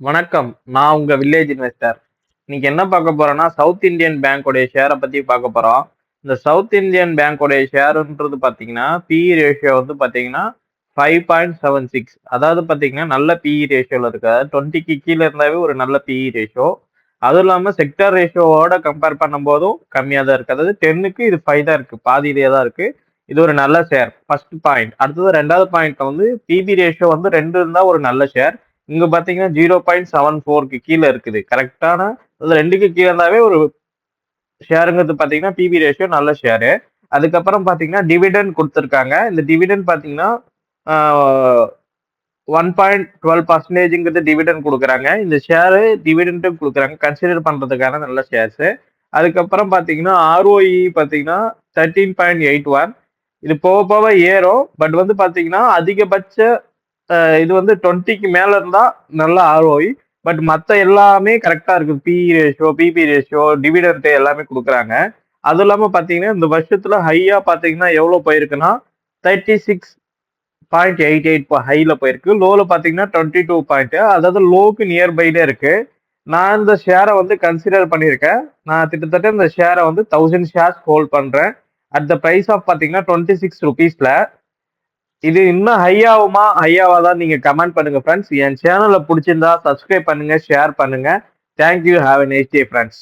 வணக்கம். நான் உங்க வில்லேஜ் இன்வெஸ்டர். இன்னைக்கு என்ன பார்க்க போறோம்னா, சவுத் இந்தியன் பேங்கோடைய ஷேர பத்தி பார்க்க போறோம். இந்த சவுத் இந்தியன் பேங்கோடைய ஷேருன்றது பார்த்தீங்கன்னா, பிஇ ரேஷியோ வந்து பார்த்தீங்கன்னா 5.76. அதாவது பார்த்தீங்கன்னா, நல்ல பிஇ ரேஷியோல இருக்கு. அதாவது 20க்கு கீழ இருந்தாவே ஒரு நல்ல பிஇ ரேஷியோ. அதுவும் இல்லாம செக்டார் ரேஷியோவோட கம்பேர் பண்ணும்போதும் கம்மியா தான் இருக்கு. அதாவது 10க்கு இது 5 தான் இருக்கு. பாதியிலேயே தான் இருக்கு. இது ஒரு நல்ல ஷேர். First point. அடுத்தது 2வது பாயிண்ட்ல வந்து பிபி ரேஷியோ வந்து 2 இருந்தா ஒரு நல்ல ஷேர். இங்க பாத்தீங்கன்னா 0.74க்கு கீழே இருக்குது. கரெக்டான 2க்கு கீழே இருந்தாவே ஒரு ஷேருங்கிறது பாத்தீங்கன்னா பிபி ரேஷியோ நல்ல ஷேரு. அதுக்கப்புறம் பாத்தீங்கன்னா டிவிடெண்ட் கொடுத்துருக்காங்க. இந்த டிவிடெண்ட் பாத்தீங்கன்னா 1.12% டிவிடெண்ட் கொடுக்குறாங்க. இந்த ஷேரு டிவிடெண்டும் கொடுக்குறாங்க. கன்சிடர் பண்றதுக்கான நல்ல ஷேர்ஸ். அதுக்கப்புறம் பாத்தீங்கன்னா ஆர்ஓஇ பாத்தீங்கன்னா 13.81. இது போக போக ஏறும். பட் வந்து பாத்தீங்கன்னா அதிகபட்ச இது வந்து 20க்கு மேல இருந்தா நல்ல ஆர்ஓஇ. பட் மத்த எல்லாமே கரெக்டா இருக்கு. BE ratio, BP ratio, dividend எல்லாமே குடுக்குறாங்க. அதுவும் இல்லாம பாத்தீங்கன்னா, இந்த வருஷத்துல ஹையா பாத்தீங்கன்னா எவ்வளவு போயிருக்குன்னா 36.88 ஹைல போயிருக்கு. லோல பாத்தீங்கன்னா 22 பாயிண்ட். அதாவது லோக்கு நியர்பைல இருக்கு. நான் இந்த ஷேர வந்து கன்சிடர் பண்ணியிருக்கேன். நான் கிட்டத்தட்ட இந்த ஷேர வந்து 1000 ஷேர்ஸ் ஹோல்ட் பண்றேன். அட் த பிரைஸ் ஆஃப் பாத்தீங்கன்னா 26 ருபீஸ்ல. இது இன்னும் ஹை ஆகுமா? ஹை ஆவாதான்னு நீங்க கமெண்ட் பண்ணுங்க ஃப்ரெண்ட்ஸ். என் சேனல புடிச்சிருந்தா சப்ஸ்கிரைப் பண்ணுங்க, ஷேர் பண்ணுங்க. Thank you. Have a nice day friends.